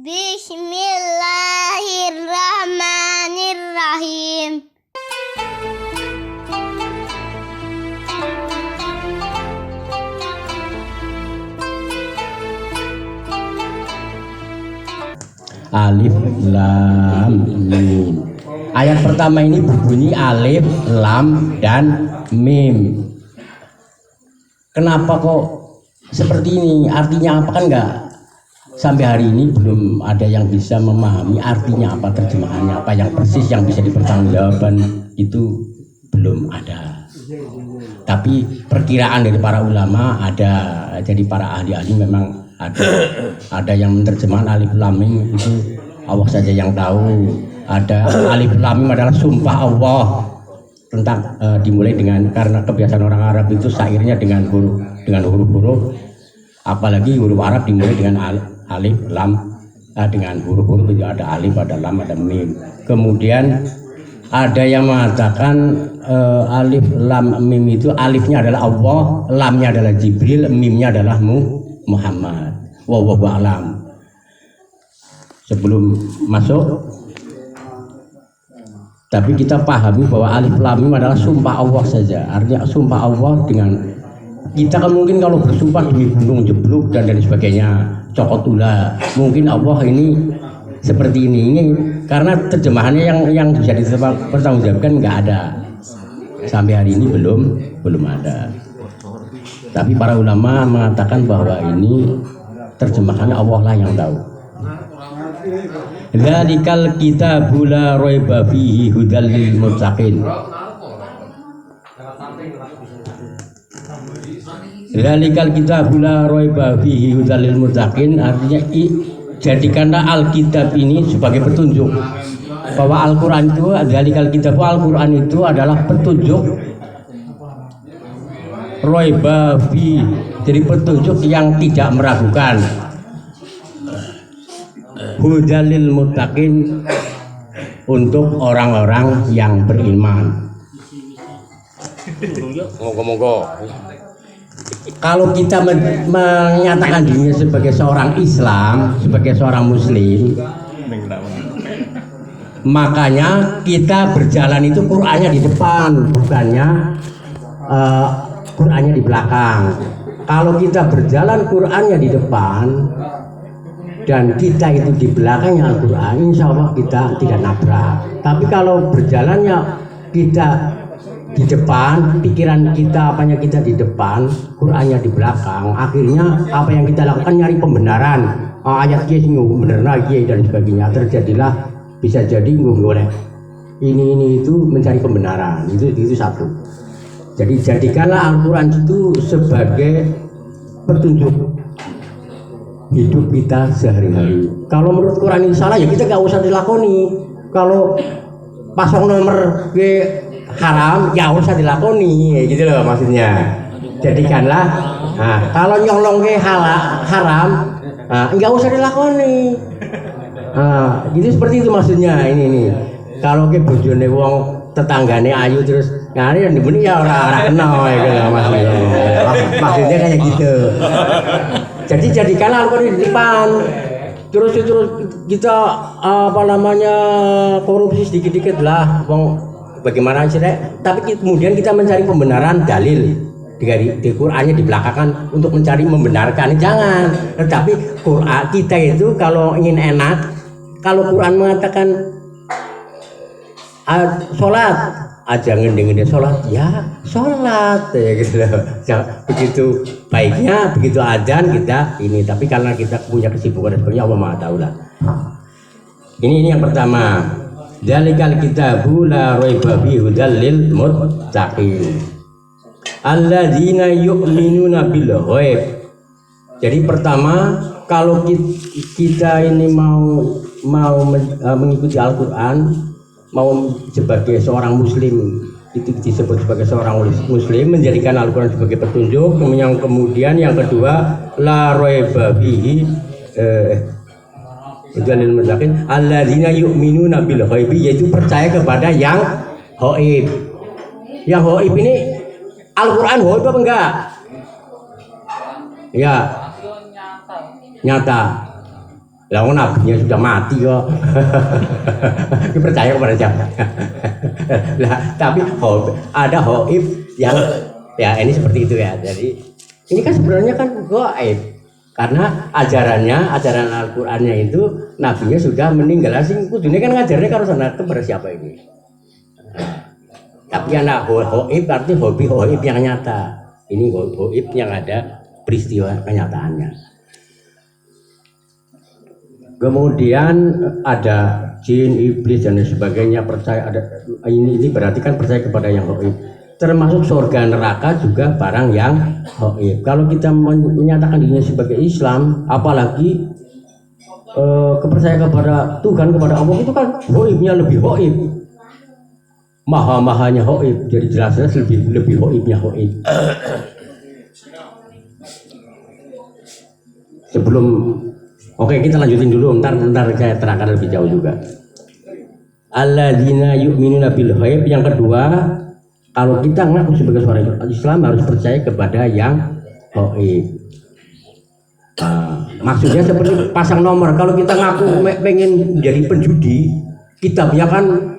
Bismillahirrahmanirrahim. Alif lam mim. Ayat pertama ini berbunyi alif, lam, dan mim. Kenapa kok seperti ini? Artinya apa kan enggak? Sampai hari ini belum ada yang bisa memahami artinya apa, terjemahannya apa yang persis yang bisa dipertanggungjawabkan, itu belum ada. Tapi perkiraan dari para ulama ada, jadi para ahli-ahli memang ada yang menerjemahkan alif lam mim itu Allah saja yang tahu. Ada alif lam mim adalah sumpah Allah tentang dimulai dengan, karena kebiasaan orang Arab itu syairnya dengan huruf-huruf, apalagi huruf Arab dimulai dengan alif lam, dengan huruf-huruf itu ada alif, ada lam, ada mim. Kemudian ada yang mengatakan alif lam mim itu alifnya adalah Allah, lamnya adalah Jibril, mimnya adalah Muhammad. Wallahu a'lam. Sebelum masuk, tapi kita pahami bahwa alif lam mim adalah sumpah Allah saja. Artinya sumpah Allah dengan, kita kan mungkin kalau bersumpah demi gunung jeblok dan lain sebagainya, cokotula, mungkin Allah ini seperti ini karena terjemahannya yang bisa dipertanggungjawabkan nggak ada. Sampai hari ini belum ada. Tapi para ulama mengatakan bahwa ini terjemahannya Allah lah yang tahu. Dzalikal kitabu la raiba fihi hudal lil muttaqin. Dzalikal kitabu la raiba fihi hudal lil muttaqin, artinya jadikanlah Alkitab ini sebagai petunjuk. Bahwa Al-Qur'an itu, dzalikal kitabu, Al-Qur'an itu adalah petunjuk, raiba fi, jadi petunjuk yang tidak meragukan. Hudalil muttaqin, untuk orang-orang yang beriman. Moga-moga kalau kita menyatakan dirinya sebagai seorang Islam, sebagai seorang Muslim, makanya kita berjalan itu Qur'annya di depan, bukannya Qur'annya di belakang. Kalau kita berjalan Qur'annya di depan dan kita itu di belakangnya Al-Quran, insya Allah kita tidak nabrak. Tapi kalau berjalannya kita di depan, pikiran kita, apanya kita di depan, Qur'annya di belakang, akhirnya apa yang kita lakukan nyari pembenaran, ayat kiai bener lagi dan sebagainya, terjadilah, bisa jadi boleh ini itu mencari pembenaran, itu satu. Jadi jadikanlah Al-Quran itu sebagai petunjuk hidup kita sehari-hari. Kalau menurut Quran ini salah, ya kita nggak usah dilakoni. Kalau pasang nomor ke haram, ya usah dilakoni, gitu loh maksudnya. Jadikanlah, kalau nyolong ke haram, nggak usah dilakoni. Gitu, seperti itu maksudnya ini. Kalau ke bojone wong tetanggane ayu terus ngari yang dibuni ya orang kenal ya gitu maksudnya. Maksudnya kayak gitu. Jadi jadikanlah Al-Quran di depan. Terus kita korupsi sedikit-sedikit lah, bagaimana sih? Tapi kemudian kita mencari pembenaran dalil di Qur'annya di belakangan untuk mencari membenarkan, jangan. Tetapi Qur'an kita itu kalau ingin enak, kalau Qur'an mengatakan sholat aja, ngende sholat, ya sholat ya gitu loh. Begitu baiknya, begitu adzan kita ini. Tapi karena kita punya kesibukan dan sebagainya, Allah Maha tahu lah. Ini yang pertama. Dzalikal kitabu la raiba fihi hudal lil muttaqin alladzina yu'minuna bil ghaib. Jadi pertama, kalau kita ini mau mengikuti Al-Qur'an, mau sebagai seorang Muslim, itu disebut sebagai seorang Muslim, menjadikan Al-Quran sebagai petunjuk. Kemudian yang kedua, la raiba fihi hudal muttaqin alladzina yu'minuna bil ghaib, yaitu percaya kepada yang ghaib. Yang ghaib ini Al-Quran ghaib apa enggak? Ya, nyata. Lah nabinya sudah mati kok. Kita percaya kepada siapa? Lah tapi ada hoib yang ya ini seperti itu ya. Jadi ini kan sebenarnya kan gaib karena ajaran Al-Qur'annya itu nabinya sudah meninggal. Sing kudune kan ngajarnya karo sana kepada siapa ini? Tapi anak hoib arti hoib yang nyata. Ini hoib yang ada peristiwa kenyataannya. Kemudian ada jin, iblis dan sebagainya percaya ada ini berarti kan percaya kepada yang gaib. Termasuk surga neraka juga barang yang gaib. Kalau kita menyatakan dirinya sebagai Islam, apalagi kepercayaan kepada Tuhan, kepada Allah itu kan gaibnya lebih gaib. Maha-mahanya gaib. Jadi jelas-jelas lebih gaibnya gaib. Sebelum oke, kita lanjutin dulu, ntar saya terangkan lebih jauh juga. Alladzina yu'minuna bil ghaib. Yang kedua, kalau kita ngaku sebagai seorang Islam harus percaya kepada yang gaib. Maksudnya seperti pasang nomor. Kalau kita ngaku pengen jadi penjudi, kitabnya kan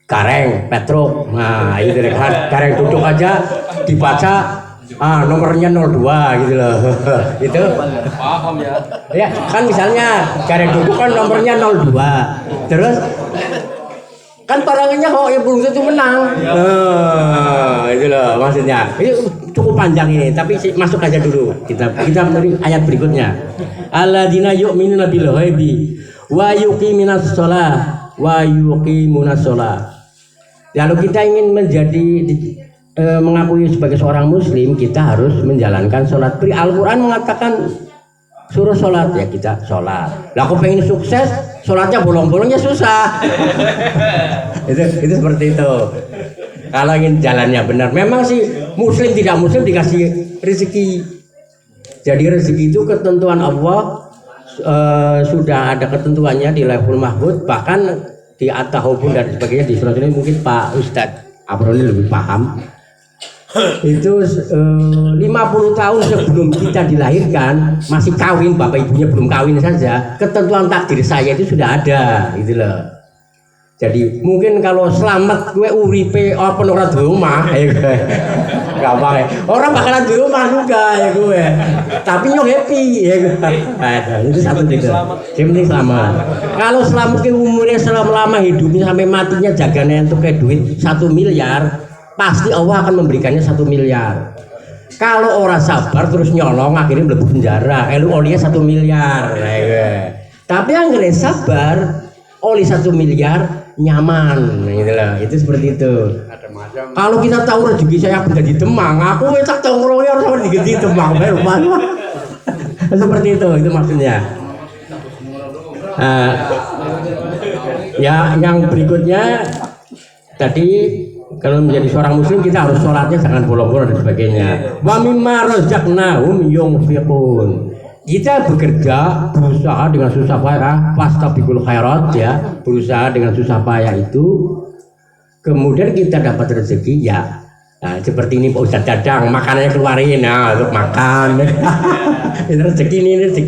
Gareng Petruk. Nah, itu kan Gareng duduk aja dibaca nomornya 02 gitu loh. Itu paham ya. Ya, kan misalnya Gareng duduk kan nomornya 02. Terus kan barangnya kok yang belum tentu menang. Itu loh maksudnya. Ini cukup panjang ini, tapi masuk aja dulu. Kita beri ayat berikutnya. Alladzina yu'minuna bil ghaibi wa yuqimunas shalah wa yuqimunas shalah. Lalu kita ingin mengakui sebagai seorang muslim, kita harus menjalankan sholat. Al-Quran mengatakan suruh sholat, ya kita sholat. Lah aku pengen sukses, sholatnya bolong-bolongnya susah. itu seperti itu. Kalau ingin jalannya benar, memang sih muslim tidak muslim dikasih rezeki. Jadi rezeki itu ketentuan Allah, sudah ada ketentuannya di Lauhul Mahfuz, bahkan di At-Tahawun dan sebagainya di surat ini mungkin Pak Ustadz Abroni lebih paham. Itu 50 tahun sebelum kita dilahirkan, masih kawin, bapak ibunya belum kawin saja, ketentuan takdir saya itu sudah ada gitu loh. Jadi mungkin kalau selamat gue uripe apa ora di rumah ya gue gampang ya, orang bakalan di rumah juga ya gue, tapi nyok happy ya gue. Itu satu gitu, yang penting selamat. Kalau selamat ke umurnya selama hidupnya sampai matinya jaganya untuk kayak duit 1 miliar, pasti Allah akan memberikannya 1 miliar. Kalau orang sabar terus nyolong akhirnya mlebu penjara, lu olinya 1 miliar. Tapi yang gak sabar, oli 1 miliar nyaman, gitu loh. Itu seperti itu. Kalau kita tahu rezeki saya beda di Demang, aku tak tahu ngeroyor sama di Demang, seperti itu maksudnya. Ya, yang berikutnya tadi. Kalau menjadi seorang muslim kita harus sholatnya jangan bolong-bolong dan sebagainya. Wa mimma razaqnahum yunfiqun. Kita bekerja, berusaha dengan susah payah, fastabiqul khairat ya, berusaha dengan susah payah itu. Kemudian kita dapat rezeki ya. Nah, seperti ini Pak Ustadz Dadang, makanannya keluarin untuk makan. rezeki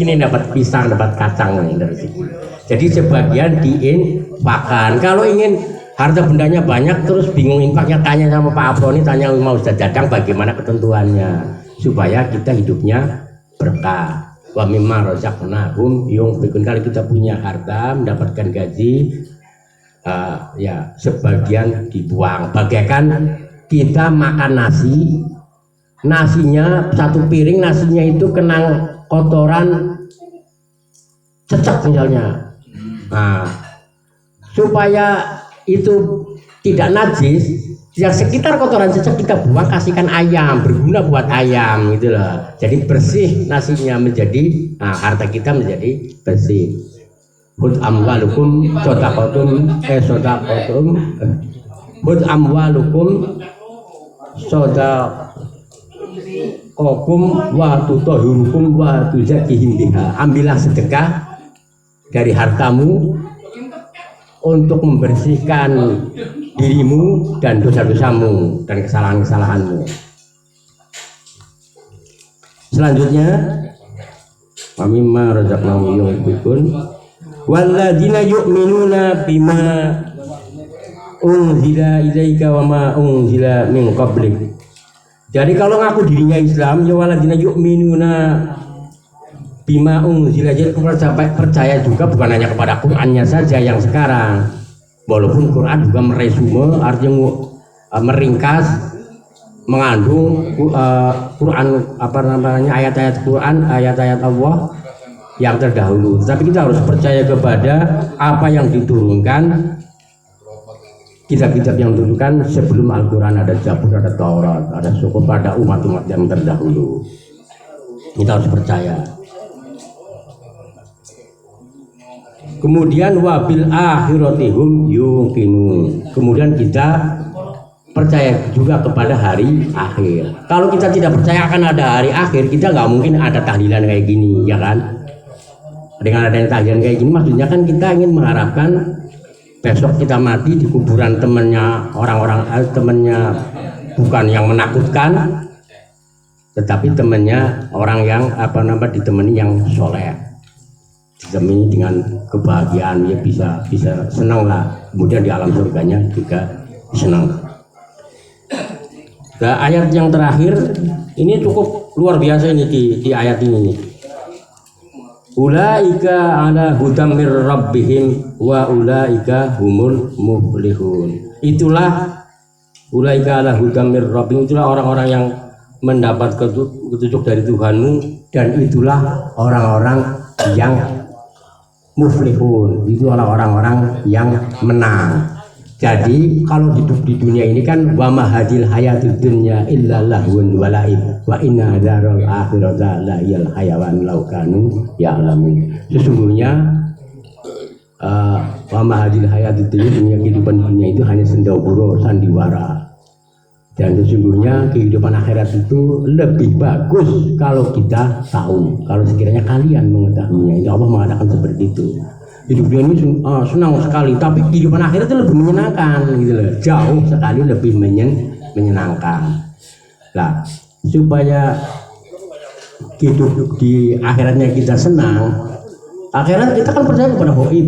ini dapat pisang, dapat kacang ini rezeki. Jadi sebagian diinfakkan. Kalau ingin harta bendanya banyak terus bingung infaknya, tanya sama Pak Aproni, tanya sama Ustadz Dadang bagaimana ketentuannya supaya kita hidupnya berkah. Wa mimma razaqnahum yunfiqun. Kalau kita punya harta mendapatkan gaji, ya sebagian dibuang. Bagaikan kita makan nasi, nasinya satu piring nasinya itu kena kotoran cecak misalnya. Nah, supaya itu tidak najis, yang sekitar kotoran cecak kita buang, kasihkan ayam, berguna buat ayam gitu loh. Jadi bersih nasinya menjadi, harta kita menjadi bersih. Hud amwalukum sodaqatum hud amwalukum sodaqakum wa tutahhirukum wa tuzakkihim biha. Ambillah sedekah dari hartamu untuk membersihkan dirimu dan dosa-dosamu dan kesalahan-kesalahanmu. Selanjutnya, wa mimma razaqnahum yunfiqun. walladzina yu'minuna bima unzila ilaika wa ma unzila min qablik. Jadi kalau ngaku dirinya Islam ya walladzina yu'minuna bima unzila, jadi percaya juga bukan hanya kepada Qur'annya saja yang sekarang, walaupun Qur'an juga meresume, artinya meringkas, mengandung Quran ayat-ayat Quran, ayat-ayat Allah yang terdahulu. Tapi kita harus percaya kepada apa yang diturunkan, kitab-kitab yang diturunkan sebelum Al-Quran, ada Zabur, ada Taurat, ada suku pada umat-umat yang terdahulu. Kita harus percaya. Kemudian wabil akhiratihum yuqinun. Kemudian kita percaya juga kepada hari akhir. Kalau kita tidak percaya akan ada hari akhir, kita nggak mungkin ada tahlilan kayak gini, ya kan? Dengan adanya tahlilan kayak gini, maksudnya kan kita ingin mengharapkan besok kita mati di kuburan temannya orang-orang, temannya bukan yang menakutkan, tetapi temannya orang yang ditemani yang soleh, ditemani dengan kebahagiaan, ya bisa senang lah. Kemudian di alam surganya juga senang. Nah, ayat yang terakhir ini cukup luar biasa ini di ayat ini. Ulaika ala hudam mir rabbihim wa ulaika humul muflihun. Itulah ulaika ala hudam mir rabbihim, itulah orang-orang yang mendapat petunjuk dari Tuhanmu, dan itulah orang-orang yang muflihun, itu orang-orang yang menang. Jadi kalau hidup di dunia ini kan wa mahadil hayatud dunya illa lahun wa la'ib wa inna darul akhirata la yal hayawan law kanu ya'lamun. Sesungguhnya wa mahadil hayatud dunya, kehidupan dunia itu hanya sendagura, sandiwara. Dan sesungguhnya kehidupan akhirat itu lebih bagus kalau kita tahu, kalau sekiranya kalian mengetahuinya. Insya Allah mengatakan seperti itu. Hidup dunia ini senang sekali, tapi kehidupan akhirat itu lebih menyenangkan, gitu loh. Jauh sekali lebih menyenangkan. Nah, supaya hidup di akhiratnya kita senang, akhirat kita kan percaya kepada gaib.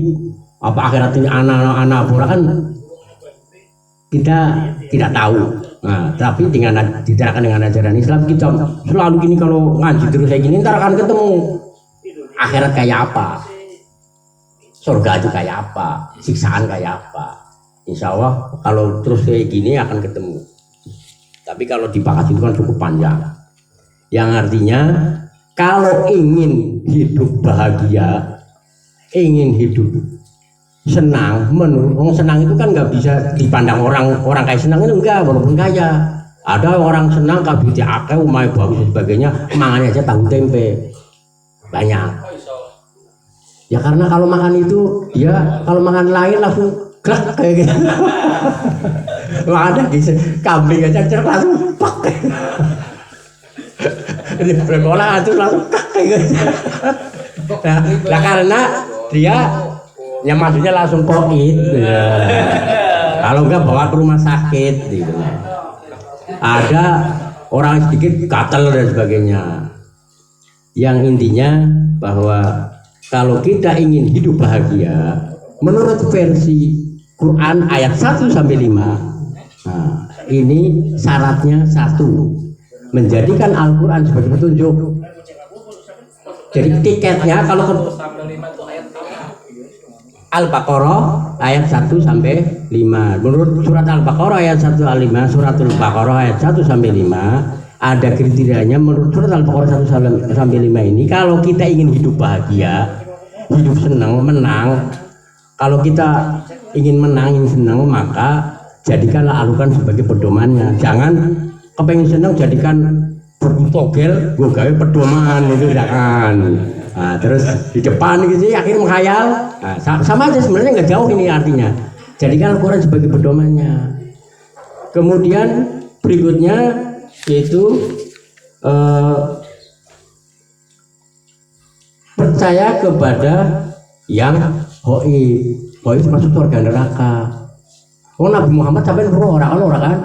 Apa akhirat ini anak-anak pura kan kita tidak tahu. Nah, tapi diterangkan dengan ajaran Islam, kita selalu gini, kalau ngaji terus kayak gini, ntar akan ketemu akhirat kayak apa, surga itu kayak apa, siksaan kayak apa. Insya Allah kalau terus kayak gini akan ketemu. Tapi kalau dibahas itu kan cukup panjang. Yang artinya kalau ingin hidup bahagia, ingin hidup senang, menurut senang itu kan nggak bisa dipandang orang kayak senang itu enggak, walaupun kaya. Ada orang senang kalau duitnya akeh, umai bagus dan sebagainya, mangannya aja tahu tempe banyak. Ya karena kalau makan itu dia kalau makan lain langsung klak kayak gitu. Ada gitu, kambing aja cerah langsung pak. Ini berkolah itu langsung klak kayak gitu. Nah karena dia ya maksudnya langsung koit, ya. Kalau enggak bawa ke rumah sakit, gitu. Ada orang sedikit gatal dan sebagainya. Yang intinya bahwa kalau kita ingin hidup bahagia, menurut versi Quran ayat 1 sampai 5, nah, ini syaratnya satu, menjadikan Al-Quran sebagai petunjuk. Jadi tiketnya kalau Al-Baqarah ayat 1 sampai 5. Menurut surat Al-Baqarah ayat 1 sampai 5, surat Al-Baqarah ayat 1 sampai 5 ada kriterianya. Menurut surat Al-Baqarah 1 sampai 5 ini, kalau kita ingin hidup bahagia, hidup senang, menang, kalau kita ingin menang, ingin senang, maka jadikanlah Al-Quran sebagai pedomannya. Jangan kepengen senang jadikan bertogel, gue gawe pedoman, itu jangan. Nah, terus di depan gitu akhirnya menghayal. Nah, sama aja sebenarnya, nggak jauh ini artinya. Jadikan Al-Quran sebagai pedomannya. Kemudian berikutnya yaitu percaya kepada yang gaib. Gaib masuk surga neraka. Oh, Nabi Muhammad sampai orang kan?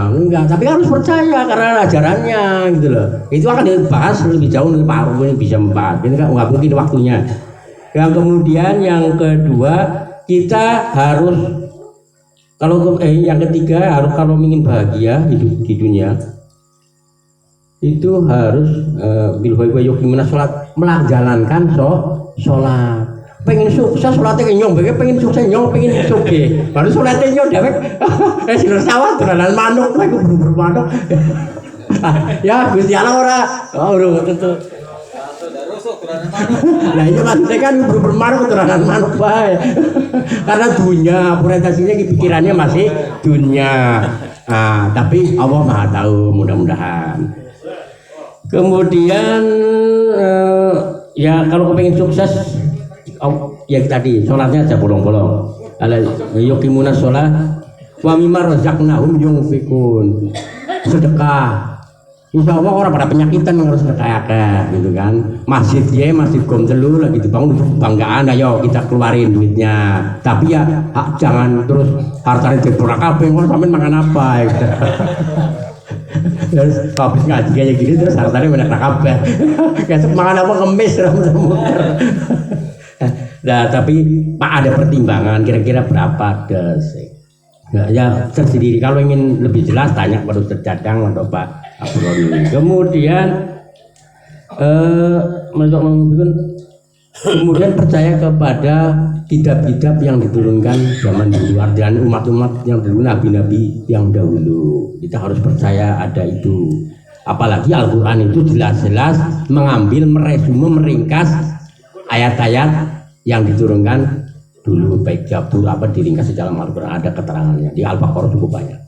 Enggak, tapi harus percaya karena ajarannya gitu loh. Itu akan dibahas lebih jauh, nih Pak Arun ini bisa membahas. Ini kan nggak mungkin waktunya. Yang kemudian yang kedua kita harus yang ketiga harus kalau ingin bahagia hidup di dunia itu harus sholat, menjalankan sholat. Pengen sukses sholatnya nyong, pengen sukses nyong, pengen sugih. Baru sholatnya nyong dewek. Sinur sawah dolanan manuk, aku bener manuk. Ya Gusti Allah ora tentu. Nah ini maksudnya kan bermanuk dolanan manuk bae. Karena dunia orientasinya pikirannya masih dunia. Nah, tapi Allah Maha tahu, mudah-mudahan. Kemudian ya kalau pengen sukses ya tadi sholatnya aja bolong-bolong. Ala yuqimuna sholat wa mimma razaqnahum yunfikun. Sedekah. Insya Allah orang pada penyakitan harus sedekah gitu kan. Masjid Gom Telu lagi dibangun banggaan, ayo kita keluarin duitnya. Tapi ya jangan terus hartanya dipurak kabeh ngono sampean mangan apa gitu. Terus habis ngaji kayak gini terus hartanya banyak kabeh. Kayak mangan apa kemis muter. Nah, tapi Pak ada pertimbangan kira-kira berapa desik. Ya tersendiri. Kalau ingin lebih jelas tanya pada Ustaz Cadang atau Pak Abroni. Kemudian kemudian percaya kepada kitab-kitab yang diturunkan zaman dulu, dan umat-umat yang dulu, nabi-nabi yang dahulu. Kita harus percaya ada itu. Apalagi Al-Quran itu jelas-jelas mengambil, meresume, meringkas ayat-ayat yang diturunkan dulu, baik Jabur apa diringkas di dalam Al-Quran, ada keterangannya. Di Al-Baqarah cukup banyak.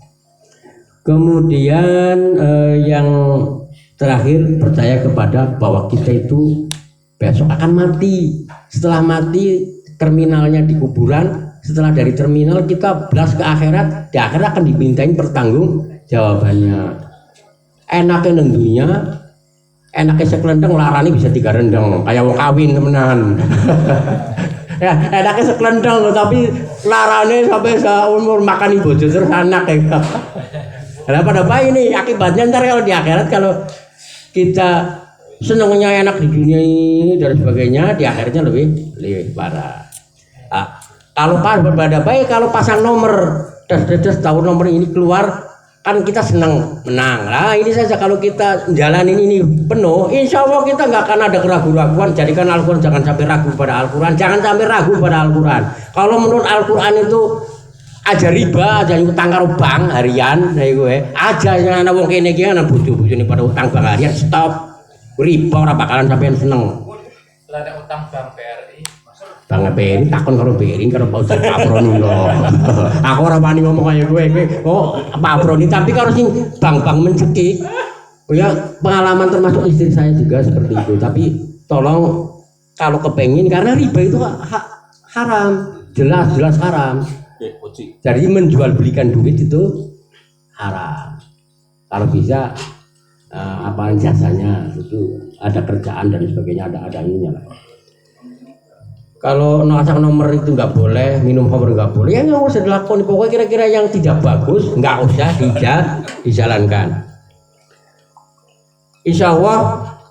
Kemudian yang terakhir percaya kepada bahwa kita itu besok akan mati. Setelah mati terminalnya di kuburan, setelah dari terminal kita belas ke akhirat, di akhirat akan dimintain pertanggung jawabannya. Enaknya nendunya, enaknya sekelendeng larani bisa 3 rendeng kayak wong kawin temenan. Ya enaknya sekelendeng tapi larane sampai seumur makan bojo terus anak ya. Nah pada apa ini akibatnya ntar kalau di akhirat, kalau kita senengnya enak di dunia ini dan sebagainya, di akhirnya lebih parah. Kalau pas berbeda baik, kalau pasang nomor des tahun nomor ini keluar kan kita senang menang. Nah ini saja kalau kita jalanin ini penuh, insya Allah kita nggak akan ada keraguan-raguan. Jadikan Al-Quran, jangan sampai ragu pada Al-Quran, jangan sampai ragu pada Al-Quran. Kalau menurut Al-Quran itu aja riba, aja utang karo bank harian, nah gue aja yang anak wong kene iki ana bojo-bojone pada utang bank harian, stop. Riba ora bakalan sampean seneng. Lah ada utang bank BRI. Bang BRI takon karo BRI karo Pak Ustaz Aproni lho. Aku ora wani ngomong kaya kowe. Pak Aproni, tapi kalau sing bank-bank mencekik. Oh ya, pengalaman termasuk istri saya juga seperti itu. Tapi tolong kalau kepengin, karena riba itu haram, jelas haram. Jadi menjual belikan duit itu haram. Kalau bisa apa jasanya itu ada kerjaan dan sebagainya, ada ininya lah. Kalau pasang nomor itu nggak boleh, minum khamr nggak boleh, ya nggak usah dilakukan. Pokoknya kira-kira yang tidak bagus nggak usah dijalankan. Insya Allah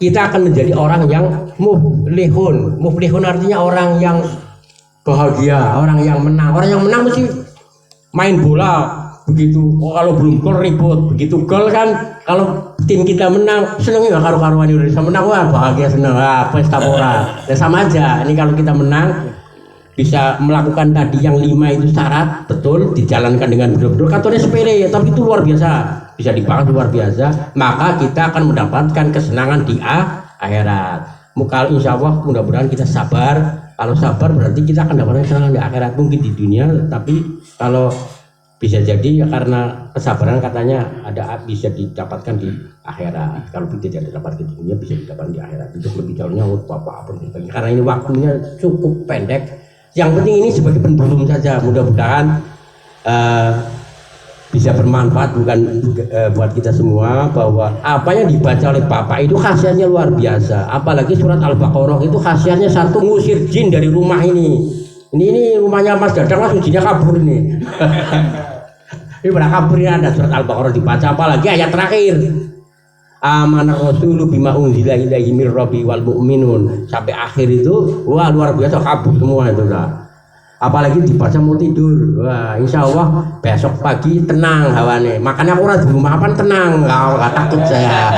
kita akan menjadi orang yang muflihun. Muflihun artinya orang yang bahagia, orang yang menang. Orang yang menang mesti main bola begitu. Kalau belum gol ribut, begitu gol kan kalau tim kita menang seneng nggak karu-karuan Indonesia menang, wah bahagia seneng, pesta pora. Ya sama aja. Ini kalau kita menang bisa melakukan tadi yang 5 itu syarat betul dijalankan dengan betul-betul. Katanya sepele ya, tapi itu luar biasa. Bisa dibahas luar biasa. Maka kita akan mendapatkan kesenangan di akhirat. Kalau insya Allah mudah-mudahan kita sabar. Kalau sabar berarti kita akan dapatkan kesenangan di akhirat, mungkin di dunia, tapi kalau bisa jadi ya karena kesabaran katanya bisa didapatkan di akhirat. Kalau tidak didapatkan di dunia bisa didapatkan di akhirat. Untuk lebih jauhnya apa karena ini waktunya cukup pendek. Yang penting ini sebagai pendulum saja. Mudah-mudahan bisa bermanfaat buat kita semua, bahwa apa yang dibaca oleh Bapak itu khasiatnya luar biasa. Apalagi surat Al-Baqarah itu khasiatnya satu, ngusir jin dari rumah ini. Ini rumahnya Mas Dadang langsung jinnya kabur ini. Ini pada kabur, ada surat Al-Baqarah dibaca, apalagi ayat terakhir. Amanar rasulu bima unzila ilaihi mir rabbi wal mu'minun sampai akhir itu wah luar biasa kabur semua itu lah. Apalagi dibaca mau tidur, wah insya Allah besok pagi tenang hawane. Makanya aku di rumah apa tenang, nggak takut saya.